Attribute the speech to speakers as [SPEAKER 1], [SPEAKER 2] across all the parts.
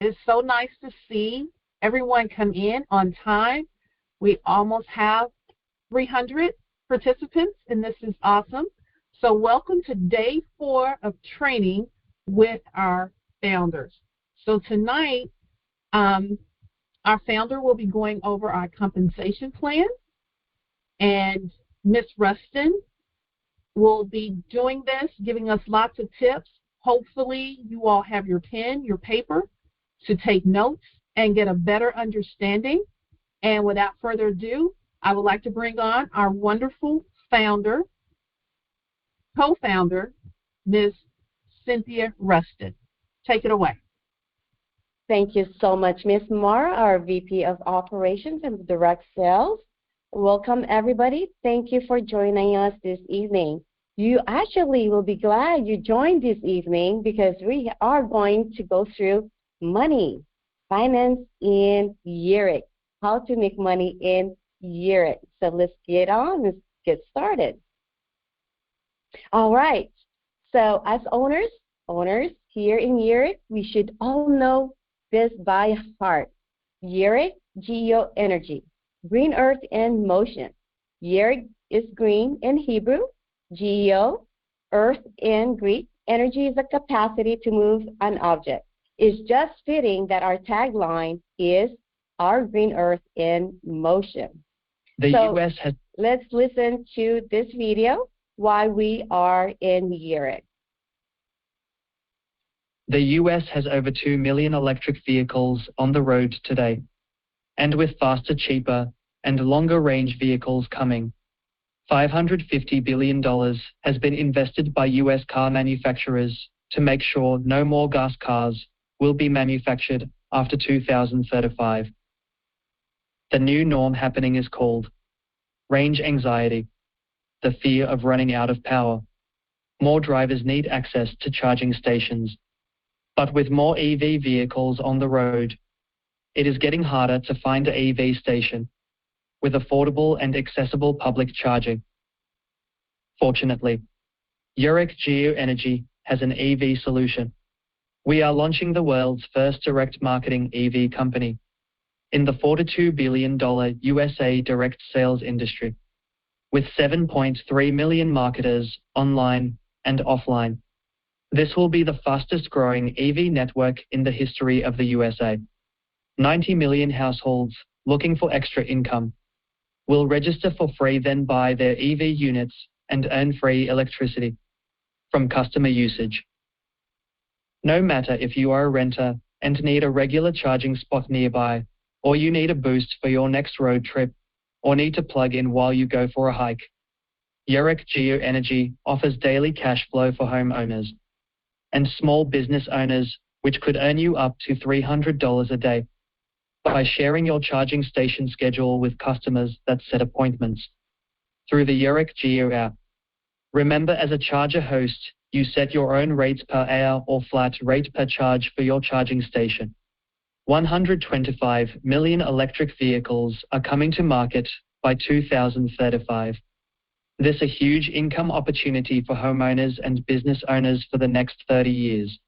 [SPEAKER 1] It's so nice to see everyone come in on time. We almost have 300 participants, and this is awesome. So welcome to day 4 of training with our founders. So tonight, our founder will be going over our compensation plan, and Miss Rustin will be doing this, giving us lots of tips. Hopefully you all have your pen, your paper to take notes and get a better understanding. And without further ado, I would like to bring on our wonderful founder, co-founder, Ms. Cynthia Rustin. Take it away.
[SPEAKER 2] Thank you so much, Ms. Mara, our VP of Operations and Direct Sales. Welcome, everybody. Thank you for joining us this evening. You actually will be glad you joined this evening because we are going to go through money, finance in Yereq, how to make money in Yereq. So let's let's get started. All right. So as owners here in Yereq, we should all know this by heart. Yereq, Geo Energy, green earth in motion. Yereq is green in Hebrew, Geo, earth in Greek. Energy is the capacity to move an object. It's just fitting that our tagline is our green earth in motion. Let's listen to this video why we are in Yereq.
[SPEAKER 3] The U.S. has over 2 million electric vehicles on the road today. And with faster, cheaper, and longer-range vehicles coming, $550 billion has been invested by U.S. car manufacturers to make sure no more gas cars will be manufactured after 2035. The new norm happening is called range anxiety, the fear of running out of power. More drivers need access to charging stations. But with more EV vehicles on the road, it is getting harder to find an EV station with affordable and accessible public charging. Fortunately, Yereq Geo Energy has an EV solution. We are launching the world's first direct marketing EV company in the $42 billion USA direct sales industry, with 7.3 million marketers online and offline. This will be the fastest growing EV network in the history of the USA. 90 million households looking for extra income will register for free, then buy their EV units and earn free electricity from customer usage. No matter if you are a renter and need a regular charging spot nearby, or you need a boost for your next road trip, or need to plug in while you go for a hike, Yereq Geo Energy offers daily cash flow for homeowners and small business owners, which could earn you up to $300 a day by sharing your charging station schedule with customers that set appointments through the Yereq Geo app. Remember, as a charger host, you set your own rates per hour or flat rate per charge for your charging station. 125 million electric vehicles are coming to market by 2035. This is a huge income opportunity for homeowners and business owners for the next 30 years.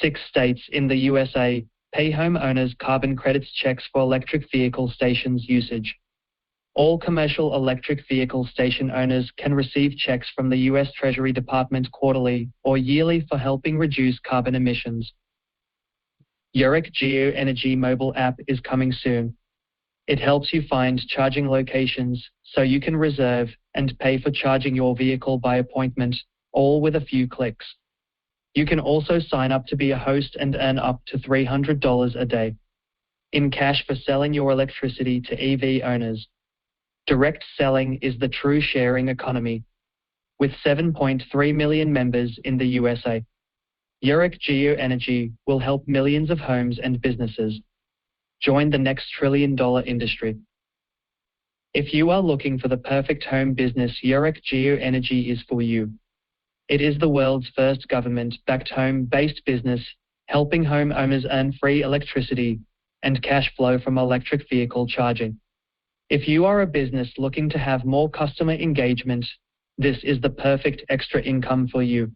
[SPEAKER 3] 6 states in the USA pay homeowners carbon credits checks for electric vehicle stations usage. All commercial electric vehicle station owners can receive checks from the U.S. Treasury Department quarterly or yearly for helping reduce carbon emissions. Yereq Geo Energy mobile app is coming soon. It helps you find charging locations so you can reserve and pay for charging your vehicle by appointment, all with a few clicks. You can also sign up to be a host and earn up to $300 a day in cash for selling your electricity to EV owners. Direct selling is the true sharing economy. With 7.3 million members in the USA, Yereq Geo Energy will help millions of homes and businesses join the next trillion-dollar industry. If you are looking for the perfect home business, Yereq Geo Energy is for you. It is the world's first government-backed home-based business, helping homeowners earn free electricity and cash flow from electric vehicle charging. If you are a business looking to have more customer engagement, this is the perfect extra income for you.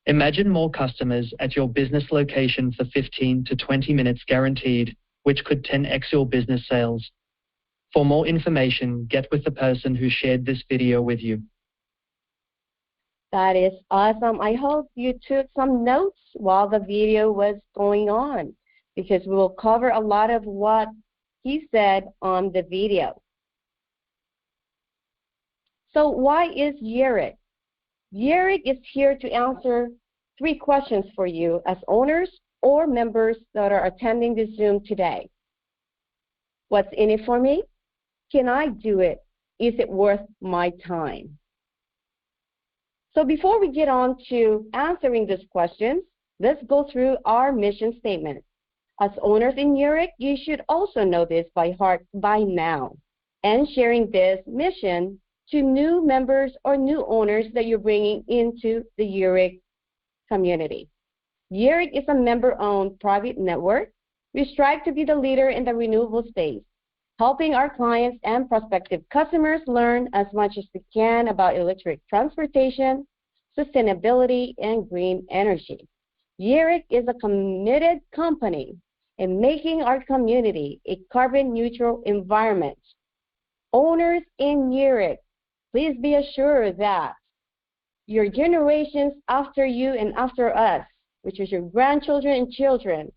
[SPEAKER 3] Imagine more customers at your business location for 15 to 20 minutes guaranteed, which could 10x your business sales. For more information, get with the person who shared this video with you.
[SPEAKER 2] That is awesome. I hope you took some notes while the video was going on, because we will cover a lot of what he said on the video. So why is Yereq? Yereq is here to answer 3 questions for you as owners or members that are attending the Zoom today. What's in it for me? Can I do it? Is it worth my time? So before we get on to answering these questions, let's go through our mission statement. As owners in Yuric, you should also know this by heart by now, and sharing this mission to new members or new owners that you're bringing into the Yuric community. Yuric is a member-owned private network. We strive to be the leader in the renewable space, helping our clients and prospective customers learn as much as they can about electric transportation, sustainability, and green energy. Yereq is a committed company in making our community a carbon-neutral environment. Owners in Yereq, please be assured that your generations after you and after us, which is your grandchildren and children,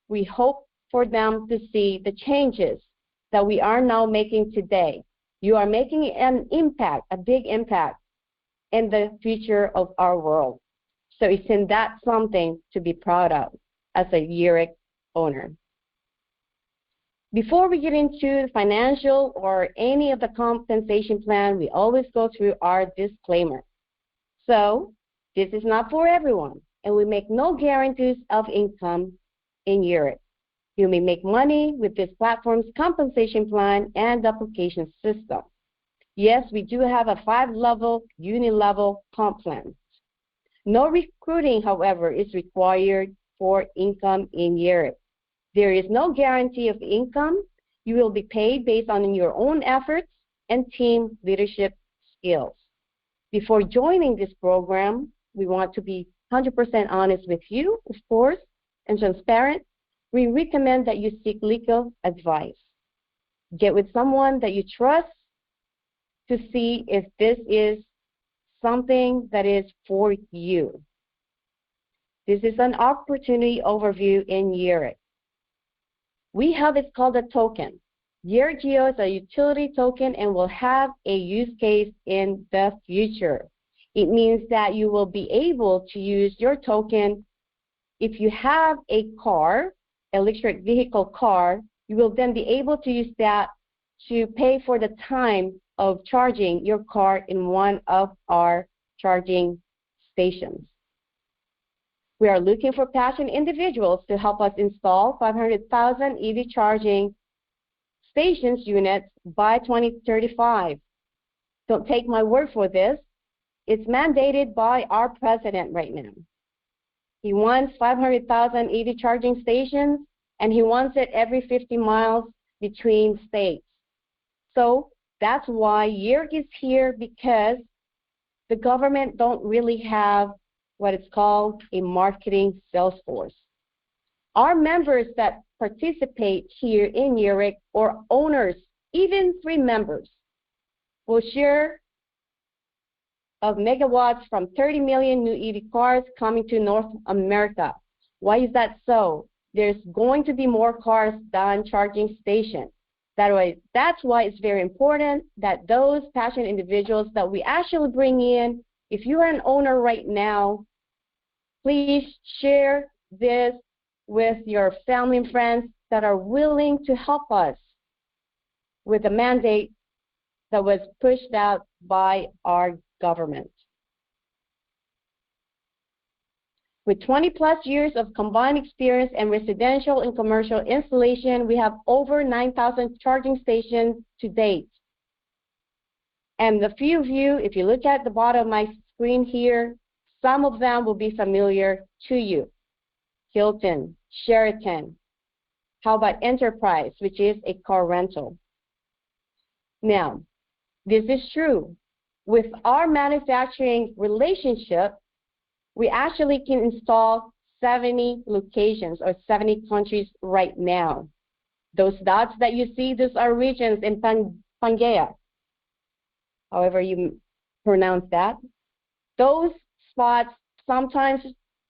[SPEAKER 2] we hope for them to see the changes that we are now making today. You are making an impact, a big impact, in the future of our world. So isn't that something to be proud of as a Yereq owner? Before we get into the financial or any of the compensation plan, we always go through our disclaimer. So this is not for everyone, and we make no guarantees of income in Yereq. You may make money with this platform's compensation plan and application system. Yes, we do have a 5-level, uni-level comp plan. No recruiting, however, is required for income in Yereq. There is no guarantee of income. You will be paid based on your own efforts and team leadership skills. Before joining this program, we want to be 100% honest with you, of course, and transparent. We recommend that you seek legal advice. Get with someone that you trust to see if this is something that is for you. This is an opportunity overview in Yereq. We have it's called a token. Yereq Geo is a utility token and will have a use case in the future. It means that you will be able to use your token. If you have a car, electric vehicle car, you will then be able to use that to pay for the time of charging your car in one of our charging stations. We are looking for passionate individuals to help us install 500,000 EV charging stations units by 2035. Don't take my word for this. It's mandated by our president right now. He wants 500,000 EV charging stations, and he wants it every 50 miles between states. So that's why Yereq is here, because the government don't really have what it's called a marketing sales force. Our members that participate here in Yereq, or owners, even 3 members, will share of megawatts from 30 million new EV cars coming to North America. Why is that so? There's going to be more cars than charging stations. That's why it's very important that those passionate individuals that we actually bring in, if you are an owner right now, please share this with your family and friends that are willing to help us with the mandate that was pushed out by our government. With 20+ years of combined experience in residential and commercial installation, we have over 9,000 charging stations to date. And the few of you, if you look at the bottom of my screen here, some of them will be familiar to you. Hilton, Sheraton. How about Enterprise, which is a car rental? Now, this is true. With our manufacturing relationship, We actually can install 70 locations or 70 countries right now. Those dots that you see, those are regions in Pangea, however you pronounce that. Those spots sometimes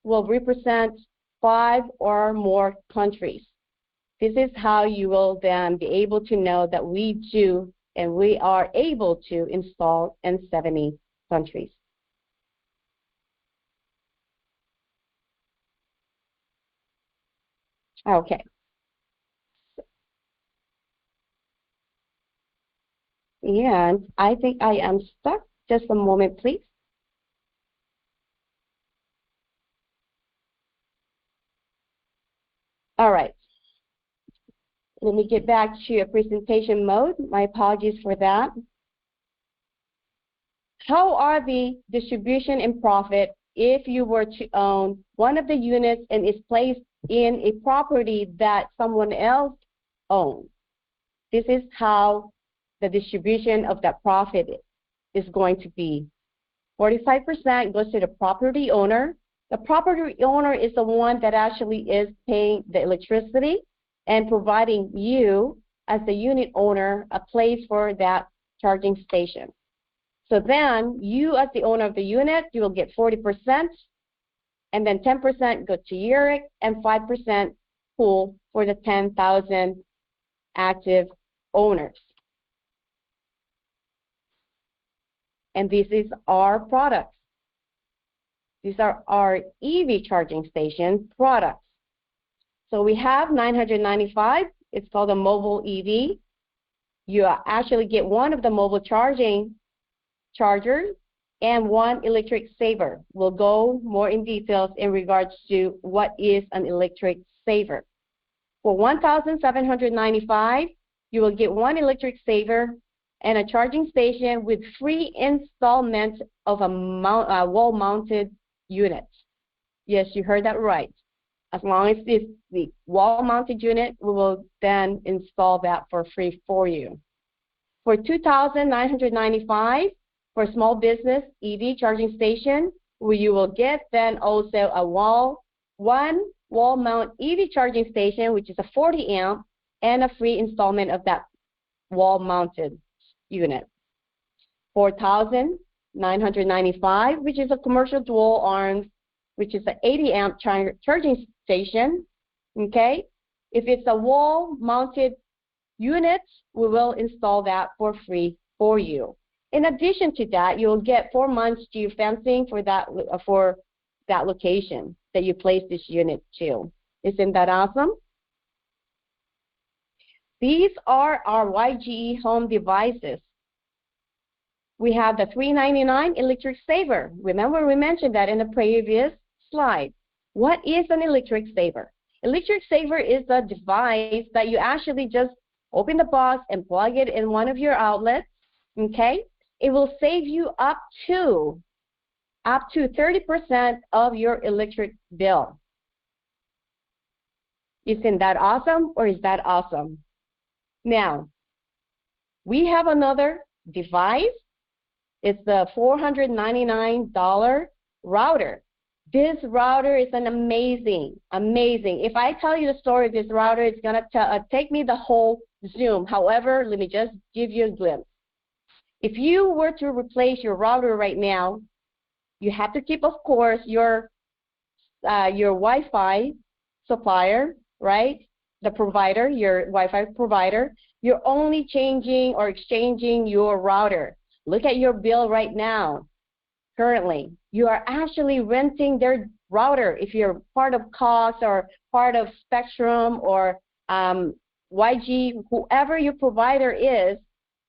[SPEAKER 2] will represent 5 or more countries. This is how you will then be able to know that we do and we are able to install in 70 countries. Okay. And I think I am stuck. Just a moment, please. All right. Let me get back to a presentation mode. My apologies for that. How are the distribution and profit if you were to own one of the units and is placed in a property that someone else owns? This is how the distribution of that profit is going to be. 45% goes to the property owner. The property owner is the one that actually is paying the electricity and providing you, as the unit owner, a place for that charging station. So then, you as the owner of the unit, you will get 40%, and then 10% go to Yereq, and 5% pool for the 10,000 active owners. And this is our products. These are our EV charging station products. So we have 995. It's called a mobile EV. You actually get one of the mobile charging chargers and one electric saver. We'll go more in details in regards to what is an electric saver. For 1,795, you will get one electric saver and a charging station with free installment of a wall-mounted unit. Yes, you heard that right. As long as it's the wall-mounted unit, we will then install that for free for you. For 2,995, for small business EV charging station, you will get then also one wall-mount EV charging station, which is a 40 amp, and a free installment of that wall-mounted unit. 4,995, which is a commercial dual arms, which is an 80 amp charging station. Okay, if it's a wall-mounted unit, we will install that for free for you. In addition to that, you'll get 4 months geofencing for that location that you place this unit to. Isn't that awesome? These are our YGE home devices. We have the $399 electric saver. Remember, we mentioned that in the previous slide. What is an electric saver? Electric saver is a device that you actually just open the box and plug it in one of your outlets. Okay? It will save you up to 30% of your electric bill. Isn't that awesome, or is that awesome? Now, we have another device. It's the $499 router. This router is an amazing. If I tell you the story of this router, it's going to take me the whole Zoom. However, let me just give you a glimpse. If you were to replace your router right now, you have to keep, of course, your Wi-Fi supplier, right? The provider, your Wi-Fi provider. You're only changing or exchanging your router. Look at your bill right now. Currently, you are actually renting their router. If you're part of Cox or part of Spectrum or YG, whoever your provider is,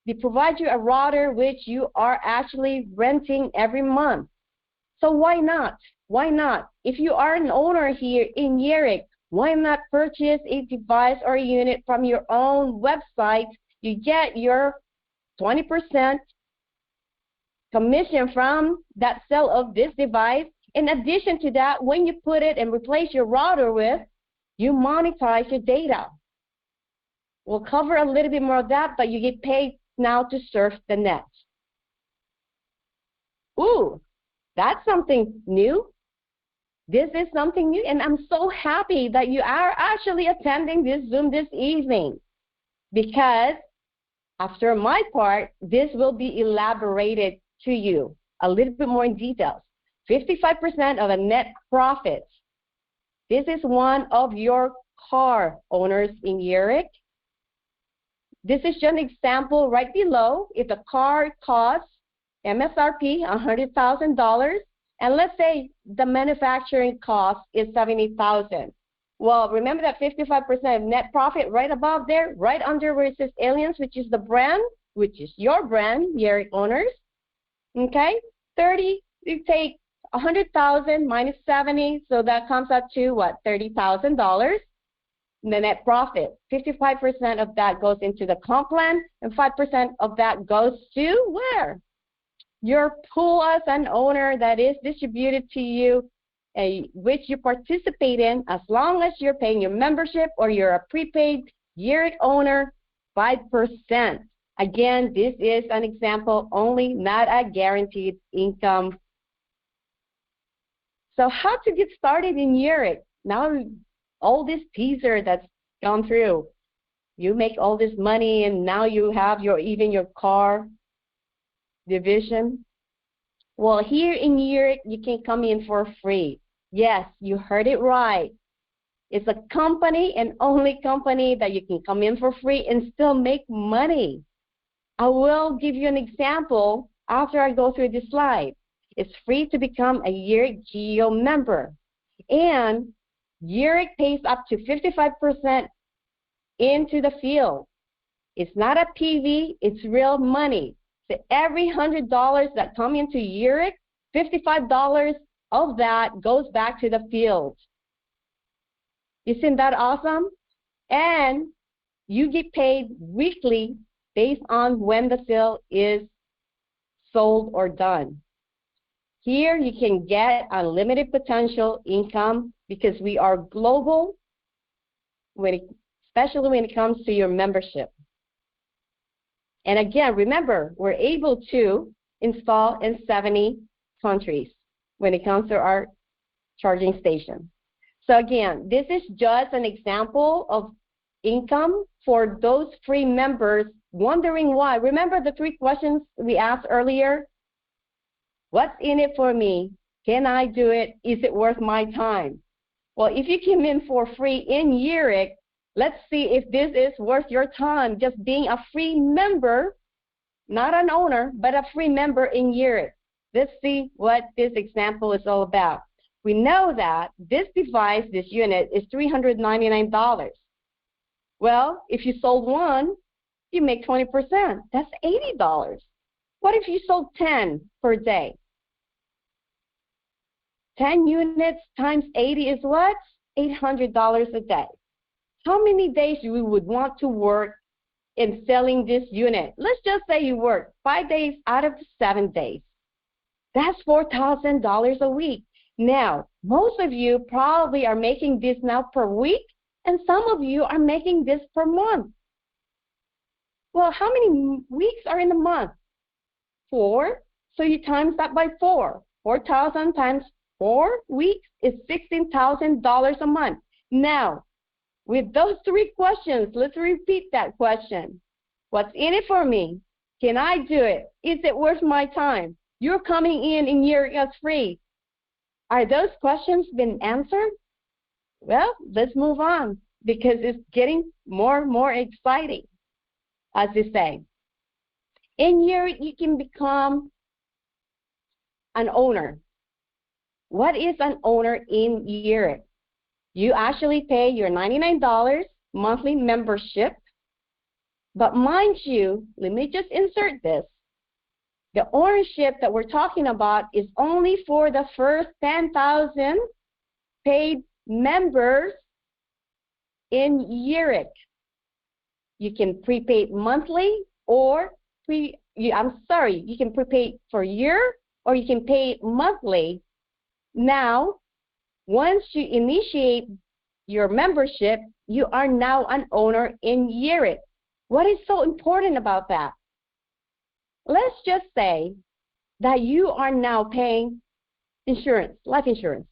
[SPEAKER 2] they provide you a router which you are actually renting every month. So why not? Why not? If you are an owner here in Yereq, why not purchase a device or a unit from your own website? You get your 20% commission from that sale of this device. In addition to that, when you put it and replace your router with, you monetize your data. We'll cover a little bit more of that, but you get paid now to surf the net. Ooh, that's something new. This is something new, and I'm so happy that you are actually attending this Zoom this evening, because after my part, this will be elaborated to you a little bit more in details. 55% of a net profit. This is one of your car owners in Yereq. This is just an example right below. If the car costs MSRP $100,000, and let's say the manufacturing cost is $70,000. Well, remember that 55% of net profit right above there, right under where it says Aliens, which is the brand, which is your brand, Yereq owners. Okay, 30. You take 100,000 minus 70, so that comes out to what? $30,000. The net profit, 55% of that goes into the comp plan, and 5% of that goes to where? Your pool as an owner that is distributed to you, which you participate in as long as you're paying your membership or you're a prepaid Yereq owner, 5%. Again, this is an example only, not a guaranteed income. So how to get started in Yereq? Now, all this teaser that's gone through, you make all this money, and now you have even your car division. Well, here in Yereq, you can come in for free. Yes, you heard it right. It's a company and only company that you can come in for free and still make money. I will give you an example after I go through this slide. It's free to become a Yereq GEO member. And Yereq pays up to 55% into the field. It's not a PV, it's real money. So every $100 that come into Yereq, $55 of that goes back to the field. Isn't that awesome? And you get paid weekly based on when the sale is sold or done. Here you can get unlimited potential income because we are global, especially when it comes to your membership. And again, remember, we're able to install in 70 countries when it comes to our charging station. So again, this is just an example of income for those free members wondering why. Remember the 3 questions we asked earlier? What's in it for me? Can I do it? Is it worth my time? Well, if you came in for free in Yereq, let's see if this is worth your time, just being a free member, not an owner, but a free member in Yereq. Let's see what this example is all about. We know that this device, this unit, is $399. Well, if you sold one, you make 20%. That's $80. What if you sold 10 per day? 10 units times 80 is what? $800 a day. How many days you would want to work in selling this unit? Let's just say you work 5 days out of the 7 days. That's $4,000 a week. Now, most of you probably are making this now per week, and some of you are making this per month. Well, how many weeks are in a month? 4. So you times that by 4. 4,000 times 4 weeks is $16,000 a month. Now, with those 3 questions, let's repeat that question. What's in it for me? Can I do it? Is it worth my time? You're coming in Yereq as free. Are those questions been answered? Well, let's move on because it's getting more and more exciting, as they say. In Yereq, you can become an owner. What is an owner in Yereq? You actually pay your $99 monthly membership. But mind you, let me just insert this. The ownership that we're talking about is only for the first 10,000 paid members in Yereq. You can prepay monthly or you can prepay for a year or you can pay monthly. Now, once you initiate your membership, you are now an owner in Yereq. What is so important about that? Let's just say that you are now paying insurance, life insurance.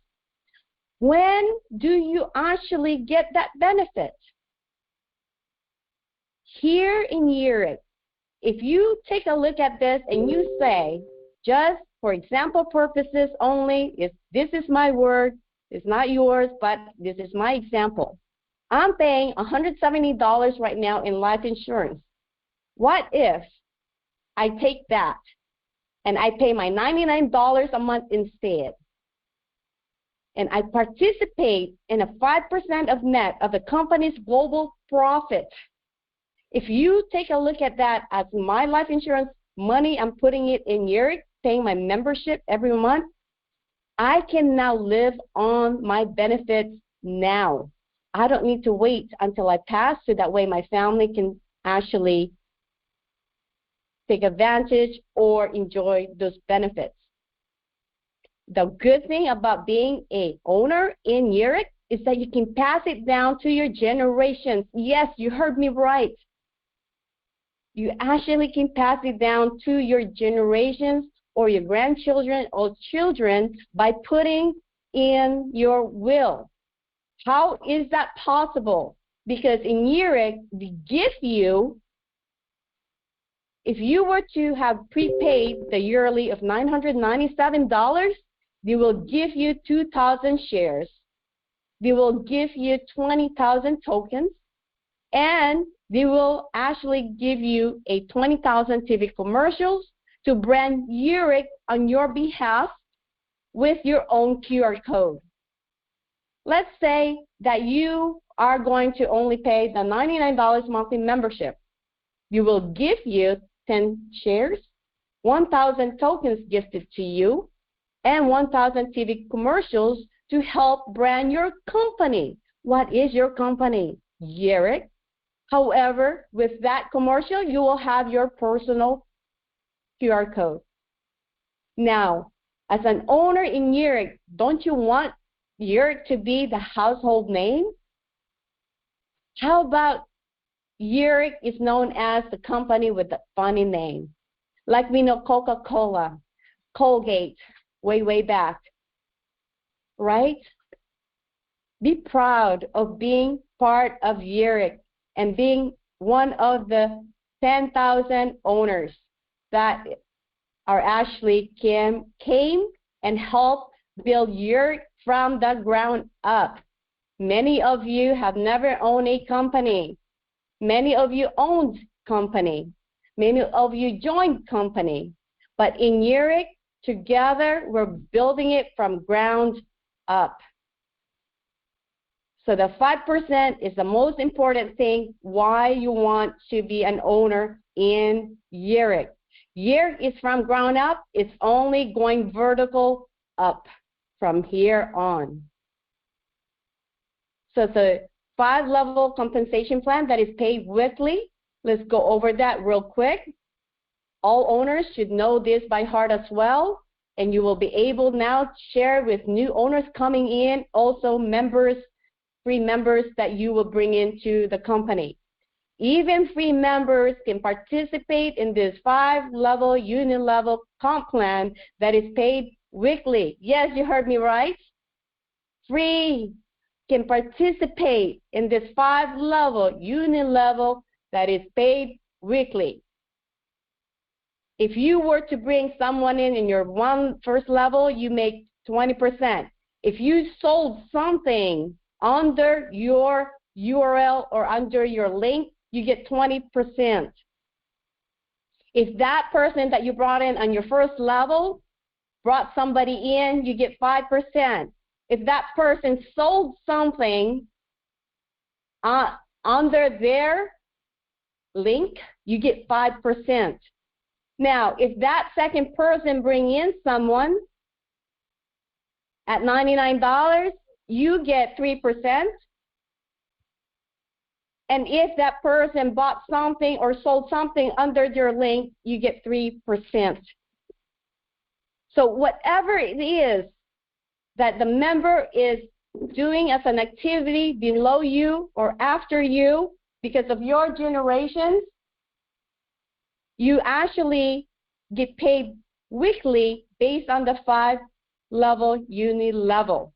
[SPEAKER 2] When do you actually get that benefit? Here in Yereq, if you take a look at this and you say, just for example purposes only, if this is my word, it's not yours, but this is my example. I'm paying $170 right now in life insurance. What if I take that and I pay my $99 a month instead? And I participate in a 5% of net of the company's global profit. If you take a look at that as my life insurance money, I'm putting it in Yuric, paying my membership every month, I can now live on my benefits now. I don't need to wait until I pass, so that way my family can actually take advantage or enjoy those benefits. The good thing about being an owner in Yereq is that you can pass it down to your generations. Yes, you heard me right. You actually can pass it down to your generations or your grandchildren or children by putting in your will. How is that possible? Because in Yereq, we give you, if you were to have prepaid the yearly of $997, they will give you 2,000 shares. They will give you 20,000 tokens, and they will actually give you a 20,000 TV commercials to brand Yereq on your behalf with your own QR code. Let's say that you are going to only pay the $99 monthly membership. You will give you 10 shares, 1,000 tokens gifted to you, and 1,000 TV commercials to help brand your company. What is your company? Yereq. However, with that commercial, you will have your personal QR code. Now, as an owner in Yereq, don't you want Yereq to be the household name? How about Yereq is known as the company with the funny name? Like we know Coca-Cola, Colgate, way back, right? Be proud of being part of Yereq and being one of the 10,000 owners that are actually came and helped build Yereq from the ground up. Many of you have never owned a company. Many of you owned company. Many of you joined company. But in Yereq, together, we're building it from ground up. So the 5% is the most important thing why you want to be an owner in Yereq. Yereq is from ground up. It's only going vertical up from here on. So it's a 5-level compensation plan that is paid weekly. Let's go over that real quick. All owners should know this by heart as well, and you will be able now to share with new owners coming in, also members, free members that you will bring into the company. Even free members can participate in this 5-level, uni-level comp plan that is paid weekly. Yes, you heard me right. Free can participate in this 5-level, uni-level that is paid weekly. If you were to bring someone in your first level, you make 20%. If you sold something under your URL or under your link, you get 20%. If that person that you brought in on your first level brought somebody in, you get 5%. If that person sold something under their link, you get 5%. Now, if that second person bring in someone at $99, you get 3%. And if that person bought something or sold something under your link, you get 3%. So whatever it is that the member is doing as an activity below you or after you because of your generations, you actually get paid weekly based on the 5-level uni level.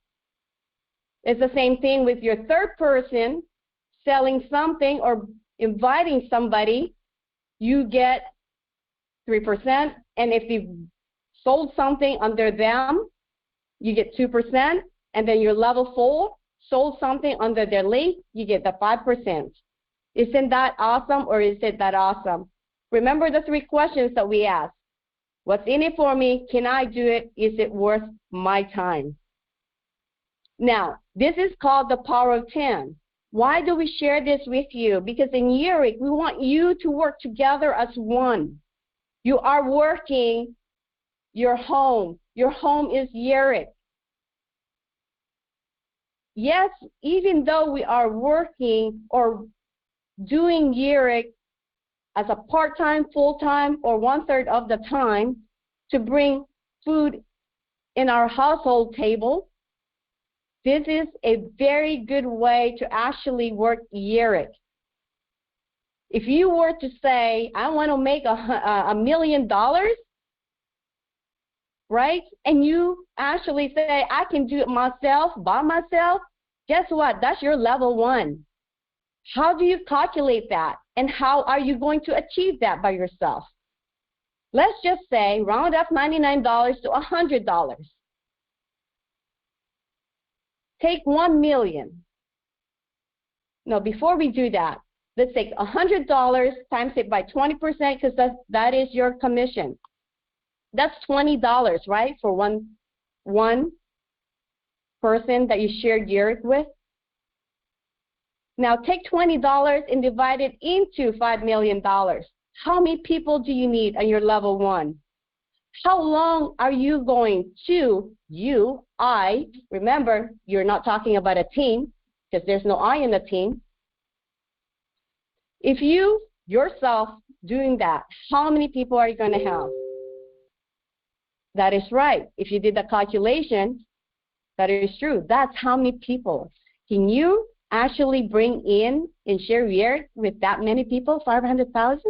[SPEAKER 2] It's the same thing with your third person selling something or inviting somebody. You get 3%. And if you sold something under them, you get 2%. And then your level 4 sold something under their link, you get the 5%. Isn't that awesome, or is it that awesome? Remember the 3 questions that we asked. What's in it for me? Can I do it? Is it worth my time? Now, this is called the power of 10. Why do we share this with you? Because in Yereq, we want you to work together as one. You are working your home. Your home is Yereq. Yes, even though we are working or doing Yereq as a part-time, full-time, or 1/3 of the time to bring food in our household table, this is a very good way to actually work Yereq. If you were to say, I want to make $1 million, right? And you actually say, I can do it myself, by myself, guess what? That's your level 1. How do you calculate that? And how are you going to achieve that by yourself? Let's just say, round up $99 to $100. Take 1 million. No, before we do that, let's take $100 times it by 20% because that is your commission. That's $20, right, for one person that you shared Yereq with. Now take $20 and divide it into $5 million. How many people do you need on your level 1? How long are you going to, remember, you're not talking about a team because there's no I in the team. If you yourself doing that, how many people are you going to have? That is right. If you did the calculation, that is true. That's how many people. Can you actually bring in and share Yereq with that many people, 500,000?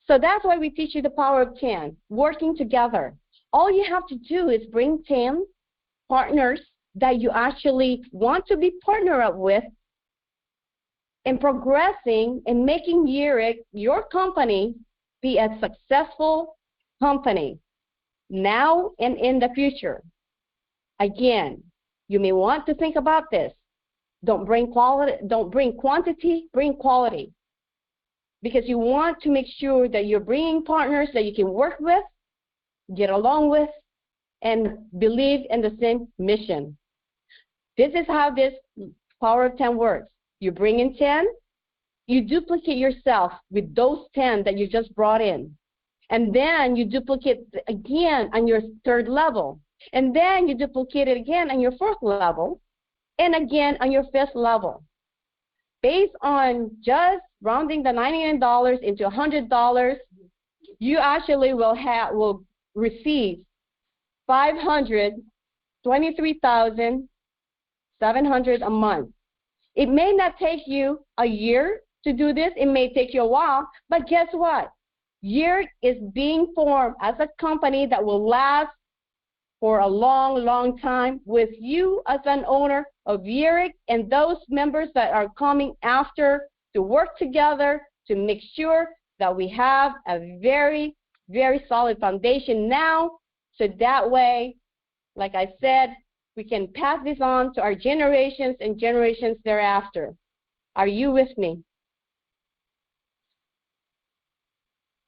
[SPEAKER 2] So that's why we teach you the power of 10, working together. All you have to do is bring 10 partners that you actually want to be partnered up with and progressing and making Yereq, your company, be a successful company now and in the future. Again, you may want to think about this. Don't bring quantity, bring quality. Because you want to make sure that you're bringing partners that you can work with, get along with, and believe in the same mission. This is how this power of 10 works. You bring in 10, you duplicate yourself with those 10 that you just brought in. And then you duplicate again on your 3rd level. And then you duplicate it again on your 4th level. And again on your 5th level. Based on just rounding the $99 into $100, you actually will receive $523,700 a month. It may not take you a year to do this. It may take you a while, but guess what? Yereq is being formed as a company that will last for a long, long time with you as an owner of Yereq and those members that are coming after to work together to make sure that we have a very, very solid foundation now, so that way, like I said, we can pass this on to our generations and generations thereafter. Are you with me?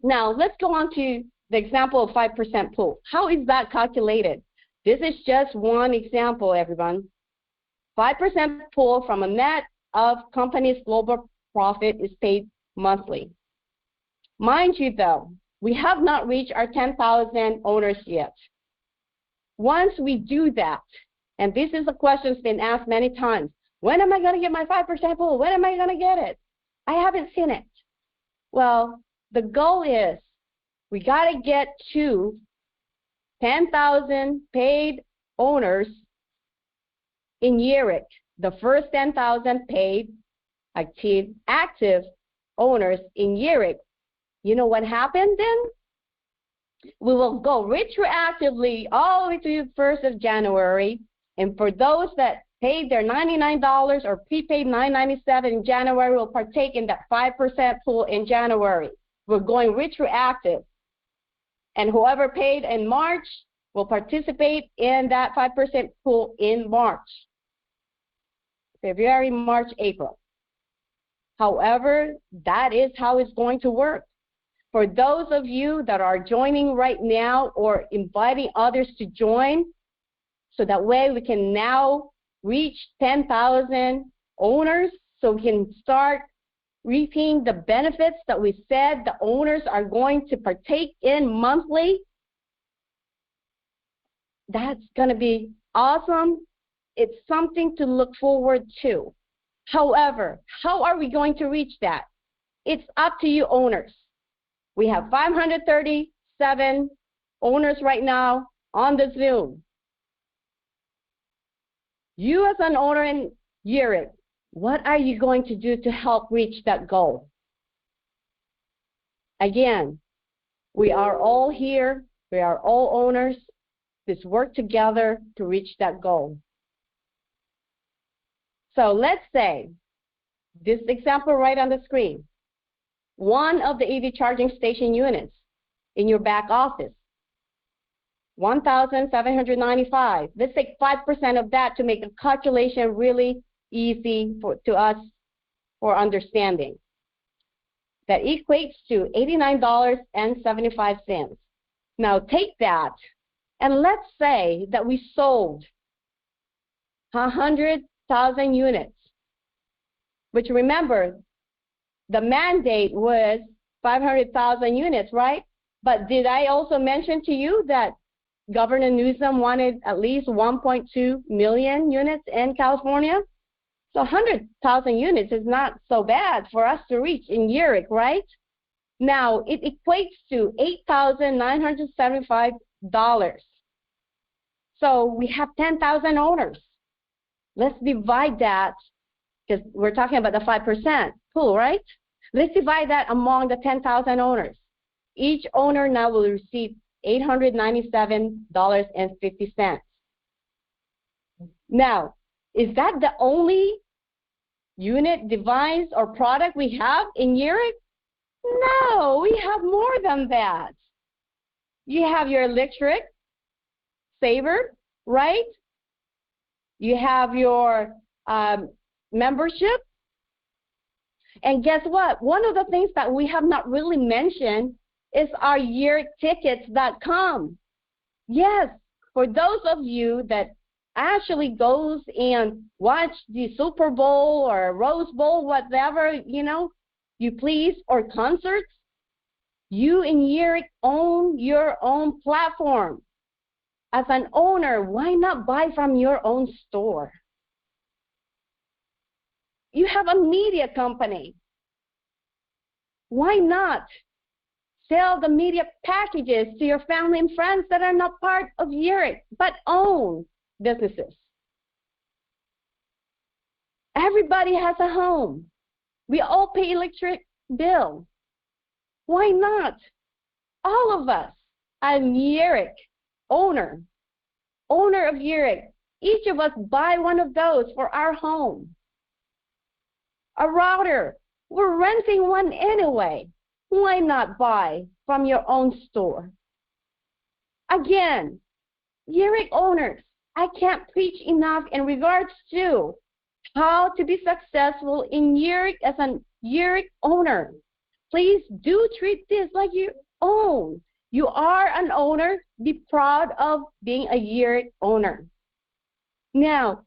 [SPEAKER 2] Now, let's go on to the example of 5% pool. How is that calculated? This is just one example, everyone. 5% pool from a net of company's global profit is paid monthly. Mind you, though, we have not reached our 10,000 owners yet. Once we do that, and this is a question that's been asked many times, when am I going to get my 5% pool? When am I going to get it? I haven't seen it. Well, the goal is we got to get to 10,000 paid owners in Yereq. The first 10,000 paid active owners in Yereq. You know what happened then? We will go retroactively all the way to the 1st of January. And for those that paid their $99 or prepaid $9.97 in January will partake in that 5% pool in January. We're going retroactive. And whoever paid in March will participate in that 5% pool in March. February, March, April. However, that is how it's going to work. For those of you that are joining right now or inviting others to join, so that way we can now reach 10,000 owners, so we can start reaping the benefits that we said the owners are going to partake in monthly. That's going to be awesome. It's something to look forward to. However, how are we going to reach that? It's up to you owners. We have 537 owners right now on the Zoom. You as an owner in Yereq, what are you going to do to help reach that goal? Again, we are all here. We are all owners. Let's work together to reach that goal. So let's say, this example right on the screen, one of the EV charging station units in your back office, 1,795. Let's take 5% of that to make the calculation really easy to us for understanding. That equates to $89.75. Now take that, and let's say that we sold 100,000 units, which remember, the mandate was 500,000 units, right? But did I also mention to you that Governor Newsom wanted at least 1.2 million units in California? So 100,000 units is not so bad for us to reach in Yereq, right? Now, it equates to $8,975. So we have 10,000 owners. Let's divide that, because we're talking about the 5% pool, right? Let's divide that among the 10,000 owners. Each owner now will receive $897.50. Now, is that the only unit, device, or product we have in Yereq? No, we have more than that. You have your electric saver, right? You have your membership. And guess what? One of the things that we have not really mentioned is our YereqTickets.com. Yes, for those of you that actually goes and watch the Super Bowl or Rose Bowl, whatever, you please, or concerts, you in Yereq own your own platform. As an owner, why not buy from your own store? You have a media company. Why not sell the media packages to your family and friends that are not part of Yereq but own businesses? Everybody has a home. We all pay electric bill. Why not? All of us, I'm Yereq, owner of Yereq. Each of us buy one of those for our home. A router, we're renting one anyway. Why not buy from your own store? Again, Yereq owners, I can't preach enough in regards to how to be successful in Yereq as a Yereq owner. Please do treat this like you own. You are an owner. Be proud of being a Yereq owner. Now,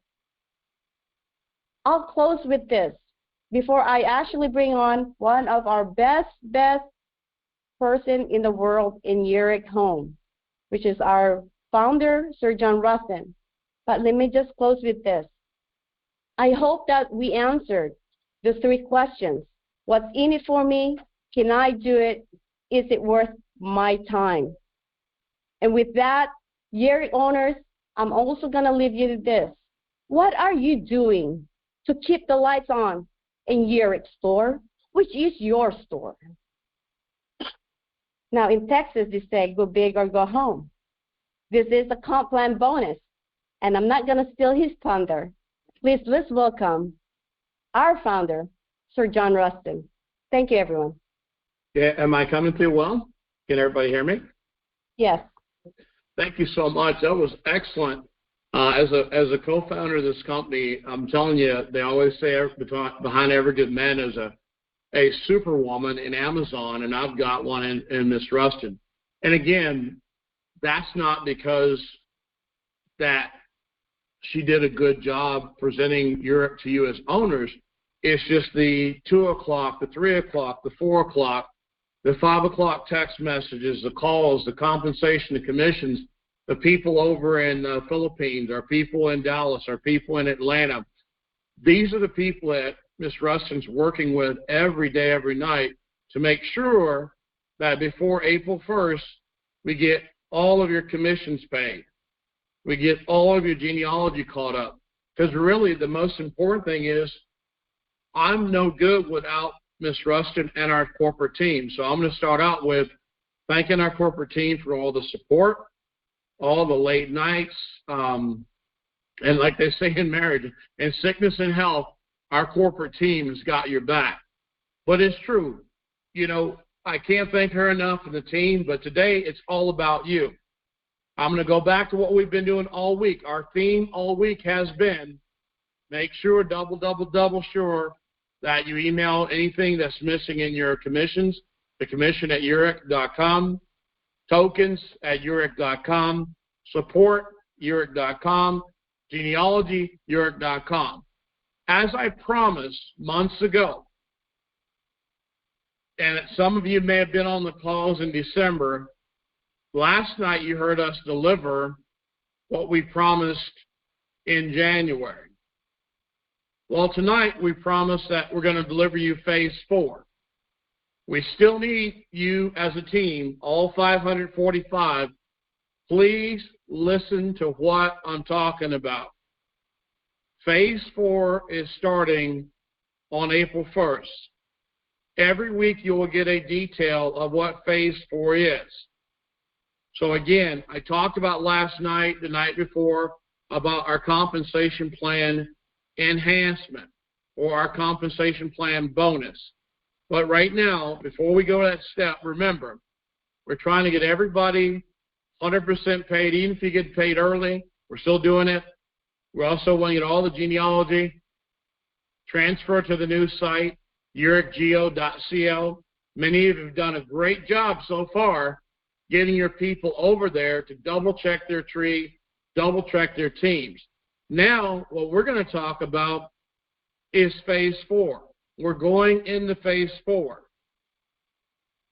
[SPEAKER 2] I'll close with this before I actually bring on one of our best person in the world in Yereq home, which is our founder, Sir John Rustin. But let me just close with this. I hope that we answered the 3 questions. What's in it for me? Can I do it? Is it worth my time? And with that, Yereq owners, I'm also going to leave you with this. What are you doing to keep the lights on in Yereq store, which is your store? Now, in Texas, they say, go big or go home. This is a comp plan bonus, and I'm not going to steal his thunder. Please, let's welcome our founder, Sir John Rustin. Thank you, everyone.
[SPEAKER 4] Yeah, am I coming through well? Can everybody hear me?
[SPEAKER 2] Yes.
[SPEAKER 4] Thank you so much. That was excellent. As a co-founder of this company, I'm telling you, they always say behind every good man is a superwoman in Amazon, and I've got one in Miss Rustin. And again, that's not because that she did a good job presenting Yuric to you as owners. It's just the 2 o'clock, the 3 o'clock, the 4 o'clock, the 5 o'clock text messages, the calls, the compensation, the commissions, the people over in the Philippines, our people in Dallas, our people in Atlanta. These are the people that Ms. Rustin's working with every day, every night to make sure that before April 1st, we get all of your commissions paid. We get all of your genealogy caught up. Because really the most important thing is I'm no good without Ms. Rustin and our corporate team. So I'm going to start out with thanking our corporate team for all the support, all the late nights, and like they say in marriage, in sickness and health, our corporate team has got your back. But it's true. You know, I can't thank her enough and the team, but today it's all about you. I'm going to go back to what we've been doing all week. Our theme all week has been make sure, double sure that you email anything that's missing in your commissions, the commission at Yereq.com, tokens at Yuric.com, support Yuric.com, genealogy Yuric.com. As I promised months ago, and some of you may have been on the calls in December, last night you heard us deliver what we promised in January. Well, tonight we promised that we're going to deliver you phase 4. We still need you as a team, all 545. Please listen to what I'm talking about. Phase 4 is starting on April 1st. Every week you will get a detail of what phase 4 is. So again, I talked about last night, the night before, about our compensation plan enhancement or our compensation plan bonus. But right now, before we go to that step, remember, we're trying to get everybody 100% paid. Even if you get paid early, we're still doing it. We're also want to get all the genealogy transfer to the new site, uricgeo.co. Many of you have done a great job so far getting your people over there to double-check their tree, double-check their teams. Now, what we're going to talk about is phase 4. We're going into phase 4.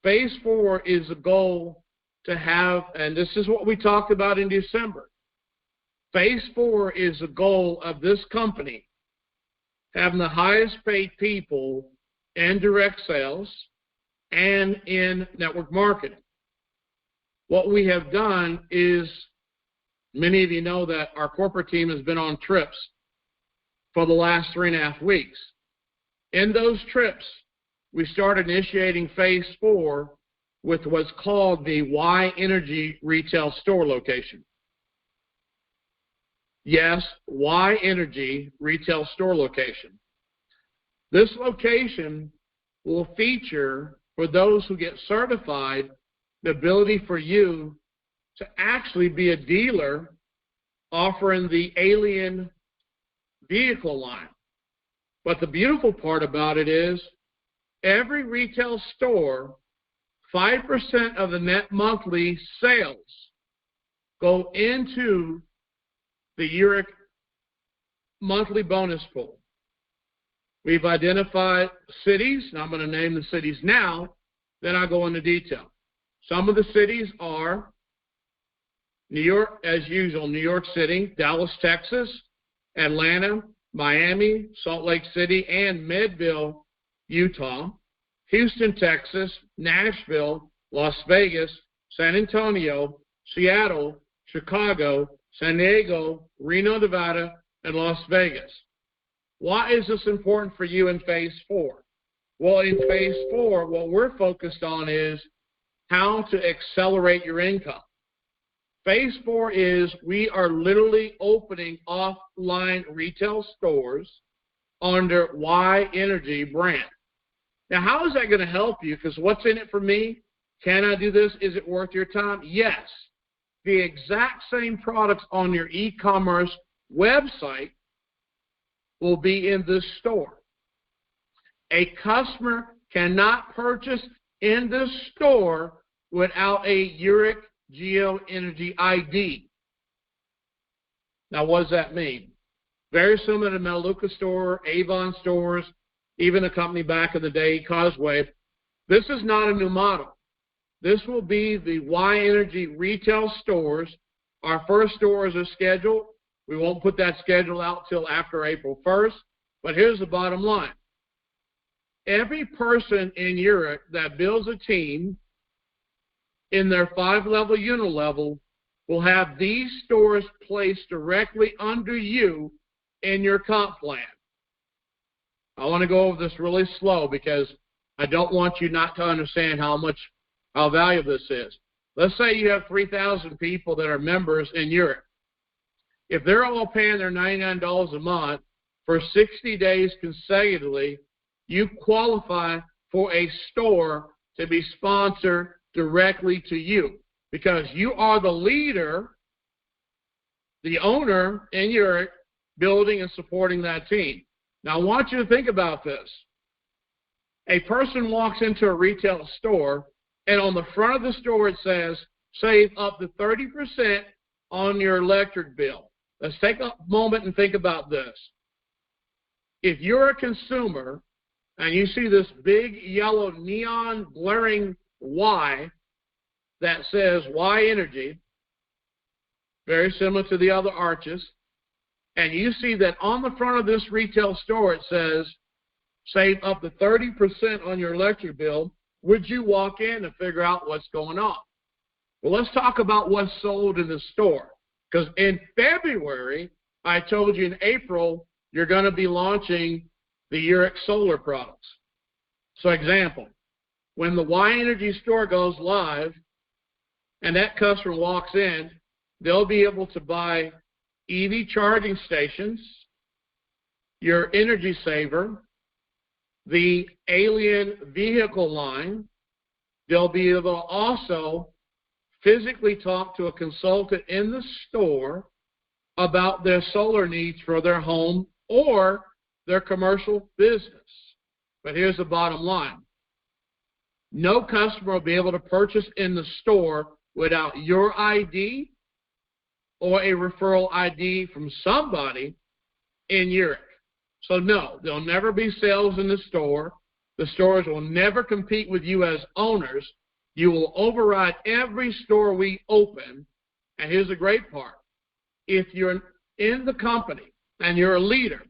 [SPEAKER 4] Phase 4 is a goal to have, and this is what we talked about in December. Phase 4 is a goal of this company having the highest paid people in direct sales and in network marketing. What we have done is, many of you know that our corporate team has been on trips for the last 3.5 weeks. In those trips, we started initiating phase 4 with what's called the Y Energy retail store location. Yes, Y Energy retail store location. This location will feature, for those who get certified, the ability for you to actually be a dealer offering the Alien vehicle line. But the beautiful part about it is every retail store, 5% of the net monthly sales go into the Yuric monthly bonus pool. We've identified cities, and I'm going to name the cities now, then I'll go into detail. Some of the cities are New York, as usual, New York City, Dallas, Texas, Atlanta, Miami, Salt Lake City, and Midville, Utah, Houston, Texas, Nashville, Las Vegas, San Antonio, Seattle, Chicago, San Diego, Reno, Nevada, and Las Vegas. Why is this important for you in phase 4? Well, in phase 4, what we're focused on is how to accelerate your income. Phase 4 is we are literally opening offline retail stores under Y Energy brand. Now, how is that going to help you? Because what's in it for me? Can I do this? Is it worth your time? Yes. The exact same products on your e-commerce website will be in this store. A customer cannot purchase in this store without a Yuric Geo Energy ID. Now, what does that mean? Very similar to Melaleuca store, Avon stores, even a company back in the day, Causeway. This is not a new model. This will be the Y Energy retail stores. Our first stores are scheduled. We won't put that schedule out till after April 1st. But here's the bottom line. Every person in Yuric that builds a team in their 5-level unit level will have these stores placed directly under you in your comp plan. I want to go over this really slow because I don't want you not to understand how valuable this is. Let's say you have 3,000 people that are members in Yuric. If they're all paying their $99 a month for 60 days consecutively, you qualify for a store to be sponsored directly to you because you are the leader, the owner in Yuric, building and supporting that team. Now, I want you to think about this. A person walks into a retail store, and on the front of the store it says, save up to 30% on your electric bill. Let's take a moment and think about this. If you're a consumer and you see this big yellow neon glaring Y that says Y Energy, very similar to the other arches, and you see that on the front of this retail store it says, save up to 30% on your electric bill, would you walk in and figure out what's going on? Well, let's talk about what's sold in the store. Because in February, I told you in April, you're going to be launching the Yereq solar products. So example, when the Y Energy store goes live and that customer walks in, they'll be able to buy EV charging stations, your energy saver, the alien vehicle line. They'll be able to also physically talk to a consultant in the store about their solar needs for their home or their commercial business. But here's the bottom line. No customer will be able to purchase in the store without your ID or a referral ID from somebody in Yereq. So no, there'll never be sales in the store. The stores will never compete with you as owners. You will override every store we open. And here's the great part. If you're in the company and you're a leader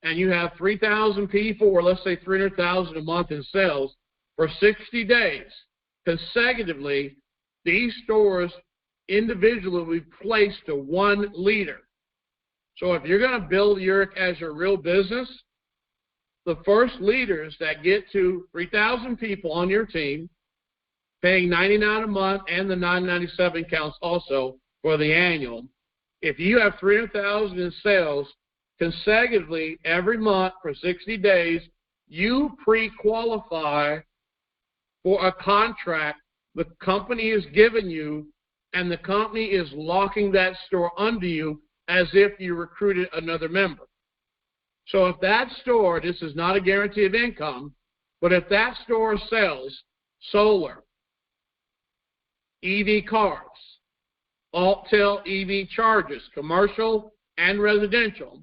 [SPEAKER 4] and you have 3,000 people or let's say 300,000 a month in sales for 60 days consecutively, these stores individually will be placed to one leader. So if you're going to build Yereq as your real business, the first leaders that get to 3,000 people on your team, paying $99 a month and the $997 counts also for the annual. If you have 300,000 in sales consecutively every month for 60 days, you pre-qualify for a contract the company is giving you, and the company is locking that store under you as if you recruited another member. So if that store, this is not a guarantee of income, but if that store sells solar, EV cars, Altel EV chargers, commercial and residential,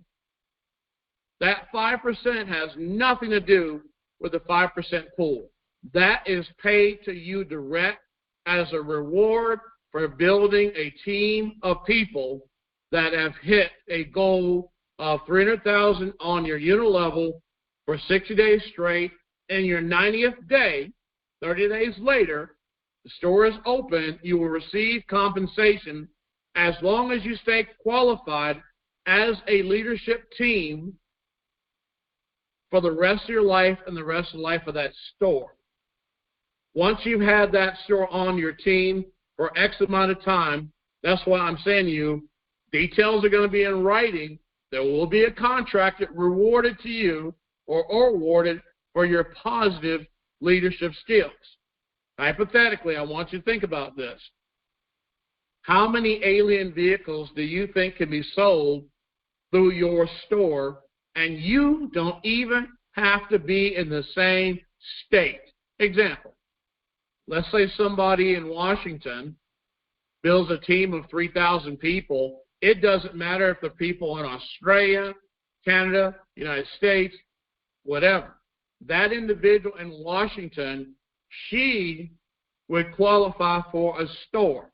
[SPEAKER 4] that 5% has nothing to do with the 5% pool. That is paid to you direct as a reward for building a team of people that have hit a goal of 300,000 on your unit level for 60 days straight. And your 90th day, 30 days later, the store is open, you will receive compensation as long as you stay qualified as a leadership team for the rest of your life and the rest of the life of that store. Once you've had that store on your team for X amount of time, That's why I'm saying to you, details are going to be in writing. There will be a contract that rewarded to you or awarded for your positive leadership skills. Hypothetically, I want you to think about this. How many alien vehicles do you think can be sold through your store, and you don't even have to be in the same state? Example, let's say somebody in Washington builds a team of 3,000 people. It doesn't matter if the people in Australia, Canada, United States, whatever. That individual in Washington, she would qualify for a store.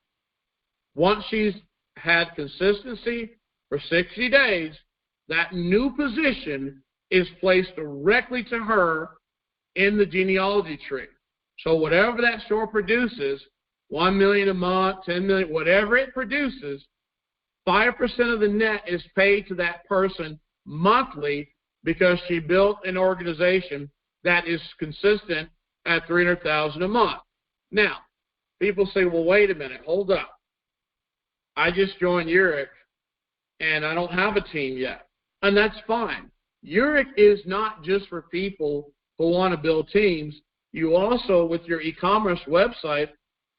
[SPEAKER 4] Once she's had consistency for 60 days, that new position is placed directly to her in the genealogy tree. So whatever that store produces, 1 million a month, 10 million, whatever it produces, 5% of the net is paid to that person monthly because she built an organization that is consistent at $300,000 a month. Now, people say, well, wait a minute, hold up. I just joined Yuric, and I don't have a team yet. And that's fine. Yuric is not just for people who want to build teams. You also, with your e-commerce website,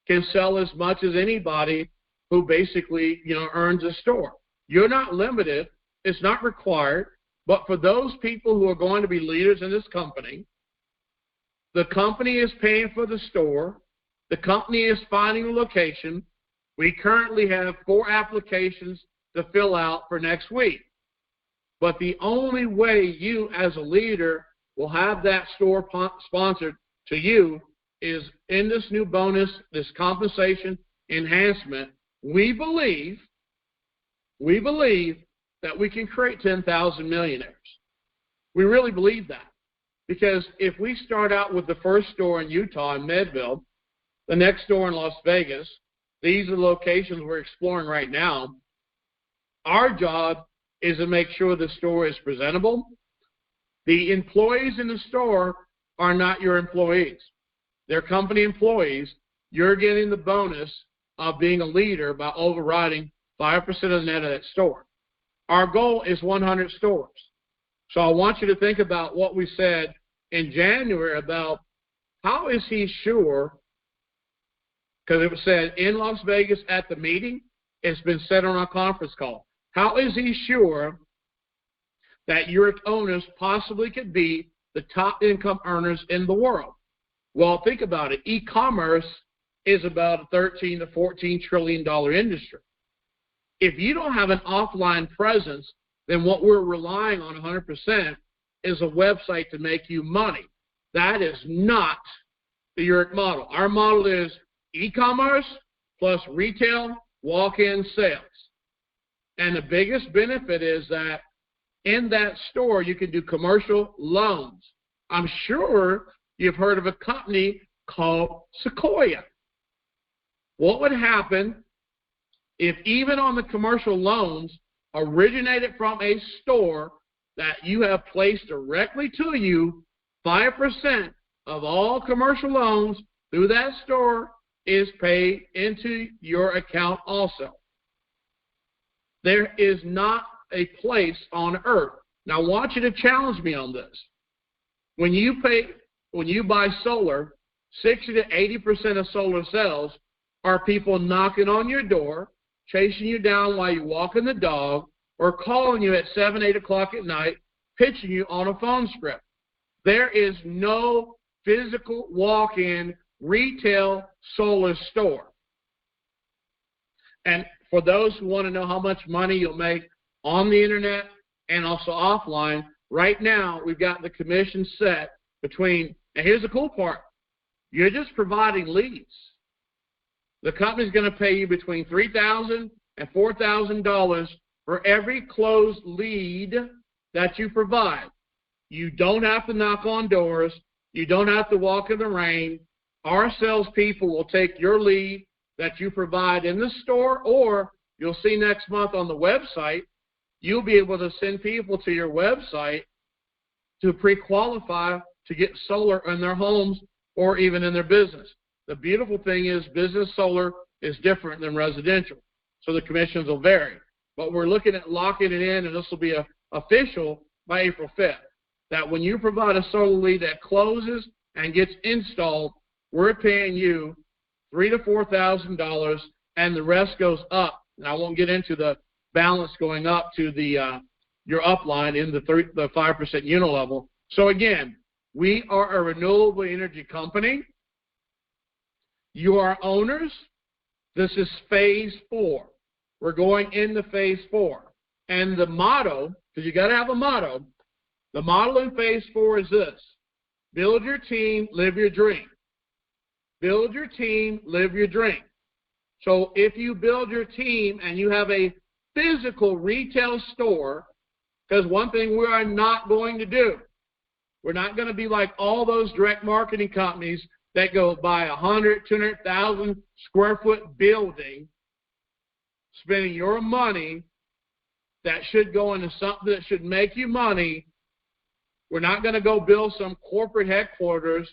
[SPEAKER 4] can sell as much as anybody who basically, earns a store. You're not limited. It's not required. But for those people who are going to be leaders in this company, the company is paying for the store. The company is finding a location. We currently have 4 applications to fill out for next week. But the only way you as a leader will have that store sponsored to you is in this new bonus, this compensation enhancement. We believe that we can create 10,000 millionaires. We really believe that. Because if we start out with the first store in Utah, in Medville, the next store in Las Vegas, these are the locations we're exploring right now. Our job is to make sure the store is presentable. The employees in the store are not your employees. They're company employees. You're getting the bonus of being a leader by overriding 5% of the net of that store. Our goal is 100 stores. So I want you to think about what we said in January about how is he sure, because it was said in Las Vegas at the meeting, it's been said on our conference call. How is he sure that Yuric owners possibly could be the top income earners in the world? Well, think about it. E-commerce is about a $13 to $14 trillion industry. If you don't have an offline presence, then what we're relying on 100% is a website to make you money. That is not the Yuric model. Our model is e-commerce plus retail walk-in sales. And the biggest benefit is that in that store, you can do commercial loans. I'm sure you've heard of a company called Sequoia. What would happen if even on the commercial loans originated from a store that you have placed directly to you, 5% of all commercial loans through that store is paid into your account also? There is not a place on earth. Now, I want you to challenge me on this. When you buy solar, 60 to 80% of solar sales are people knocking on your door, chasing you down while you're walking the dog, or calling you at 7, 8 o'clock at night, pitching you on a phone script. There is no physical walk-in retail solar store. And for those who want to know how much money you'll make on the internet and also offline, right now we've got the commission set between, and here's the cool part, you're just providing leads. The company's going to pay you between $3,000 and $4,000 for every closed lead that you provide. You don't have to knock on doors. You don't have to walk in the rain. Our salespeople will take your lead that you provide in the store, or you'll see next month on the website, you'll be able to send people to your website to pre-qualify to get solar in their homes or even in their business. The beautiful thing is business solar is different than residential. so the commissions will vary. But we're looking at locking it in, and this will be official by April 5th, that when you provide a solar lead that closes and gets installed, we're paying you $3,000 to $4,000, and the rest goes up. And I won't get into the balance going up to the your upline in the 5% unit level. So again, we are a renewable energy company. You are owners. This is phase 4. We're going into phase 4. And the motto, because you got to have a motto, the motto in phase 4 is this: build your team, live your dream. Build your team, live your dream. So if you build your team and you have a physical retail store, because one thing we are not going to do, we're not going to be like all those direct marketing companies that go buy 100, 200,000 square foot building, spending your money that should go into something that should make you money. We're not going to go build some corporate headquarters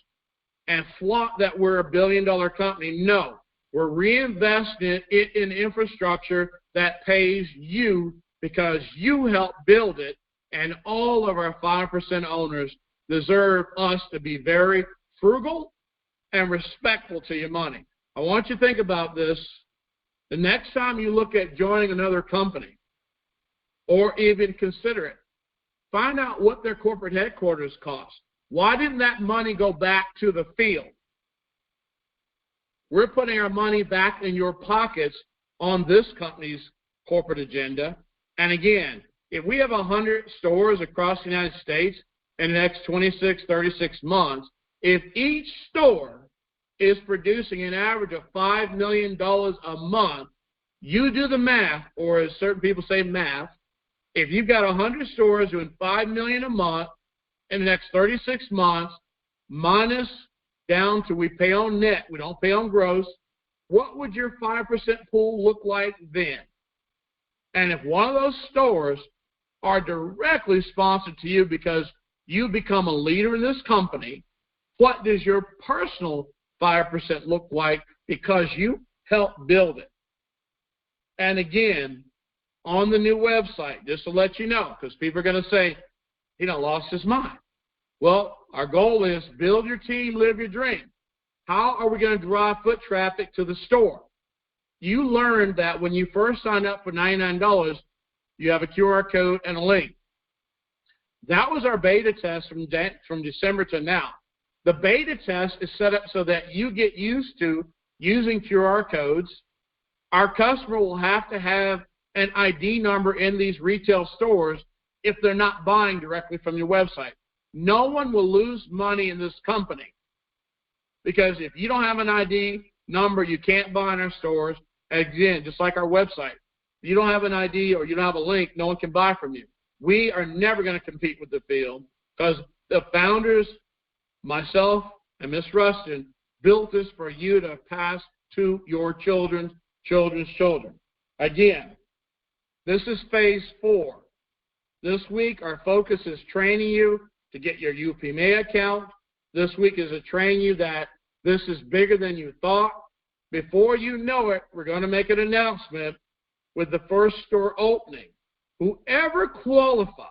[SPEAKER 4] and flaunt that we're a billion-dollar company. No, we're reinvesting it in infrastructure that pays you because you helped build it, and all of our 5% owners deserve us to be very frugal and respectful to your money. I want you to think about this. The next time you look at joining another company or even consider it, find out what their corporate headquarters cost. Why didn't that money go back to the field? We're putting our money back in your pockets on this company's corporate agenda. And again, if we have 100 stores across the United States in the next 26, 36 months, if each store is producing an average of $5 million a month, you do the math, or as certain people say, math. If you've got 100 stores doing $5 million a month in the next 36 months, minus down to we pay on net, we don't pay on gross, what would your 5% pool look like then? And if one of those stores are directly sponsored to you because you become a leader in this company, what does your personal 5% look like because you helped build it? And again, on the new website, just to let you know, because people are going to say, he done lost his mind. Well, our goal is build your team, live your dream. How are we going to drive foot traffic to the store? You learned that when you first signed up for $99, you have a QR code and a link. That was our beta test from December to now. The beta test is set up so that you get used to using QR codes. Our customer will have to have an ID number in these retail stores if they're not buying directly from your website. No one will lose money in this company because if you don't have an ID number, you can't buy in our stores. Again, just like our website, if you don't have an ID or you don't have a link, no one can buy from you. We are never going to compete with the field because the founders, myself and Miss Rustin, built this for you to pass to your children's children. Again, this is phase 4. This week, our focus is training you to get your UPMA account. This week is to train you that this is bigger than you thought. Before you know it, we're going to make an announcement with the first store opening. Whoever qualifies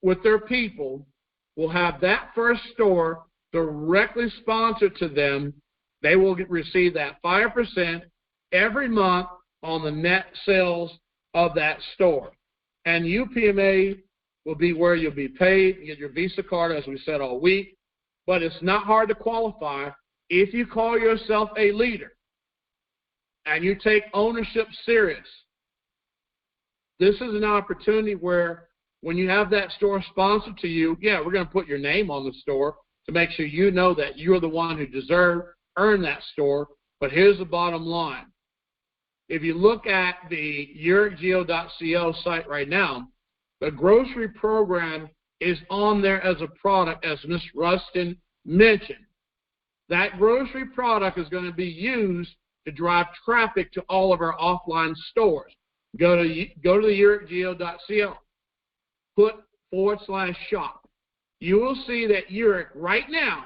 [SPEAKER 4] with their people will have that first store directly sponsored to them. They will receive that 5% every month on the net sales of that store. And UPMA will be where you'll be paid. You get your Visa card, as we said all week. But it's not hard to qualify if you call yourself a leader and you take ownership serious. This is an opportunity where when you have that store sponsored to you, yeah, we're going to put your name on the store to make sure you know that you're the one who earned that store. But here's the bottom line. If you look at the YuriCGeo.co site right now, the grocery program is on there as a product, as Ms. Rustin mentioned. That grocery product is going to be used to drive traffic to all of our offline stores. Go to the YuriCGeo.co. Put /shop. You will see that Yuric right now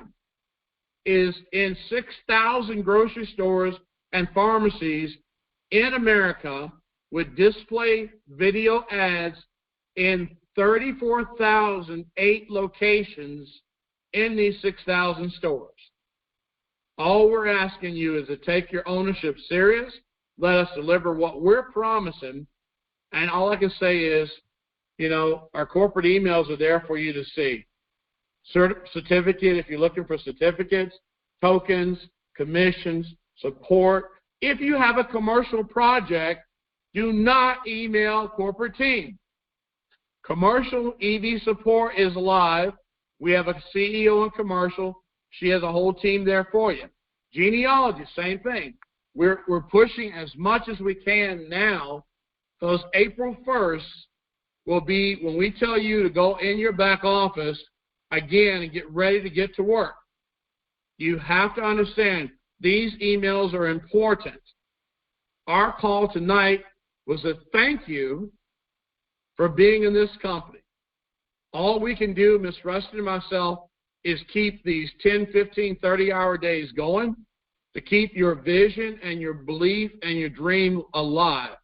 [SPEAKER 4] is in 6,000 grocery stores and pharmacies in America with display video ads in 34,008 locations in these 6,000 stores. All we're asking you is to take your ownership serious. Let us deliver what we're promising. And all I can say is, our corporate emails are there for you to see. Certificate, if you're looking for certificates, tokens, commissions, support. If you have a commercial project, do not email corporate team. Commercial EV support is live. We have a CEO in commercial. She has a whole team there for you. Genealogy, same thing. We're pushing as much as we can now, because April 1st will be when we tell you to go in your back office again and get ready to get to work. You have to understand these emails are important. Our call tonight was a thank you for being in this company. All we can do, Ms. Rustin and myself, is keep these 10, 15, 30-hour days going to keep your vision and your belief and your dream alive.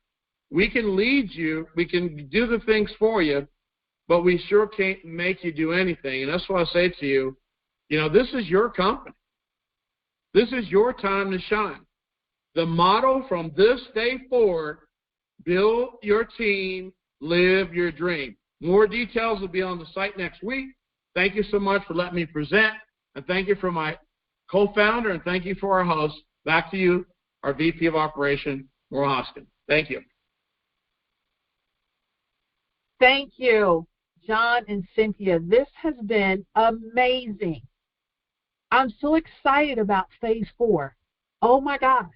[SPEAKER 4] We can lead you, we can do the things for you, but we sure can't make you do anything. And that's why I say to you, this is your company. This is your time to shine. The motto from this day forward, build your team, live your dream. More details will be on the site next week. Thank you so much for letting me present, and thank you for my co-founder, and thank you for our host. Back to you, our VP of Operation, Rustin. Thank you.
[SPEAKER 1] Thank you, John and Cynthia. This has been amazing. I'm so excited about phase 4. Oh my gosh.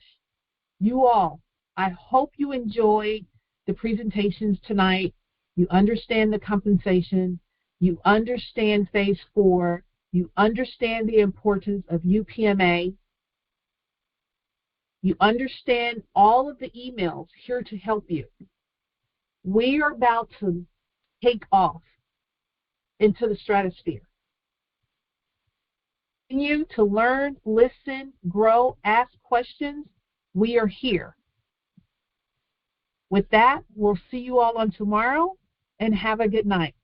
[SPEAKER 1] You all, I hope you enjoyed the presentations tonight. You understand the compensation. You understand phase 4. You understand the importance of UPMA. You understand all of the emails here to help you. We are about to take off into the stratosphere. Continue to learn, listen, grow, ask questions. We are here. With that, we'll see you all on tomorrow, and have a good night.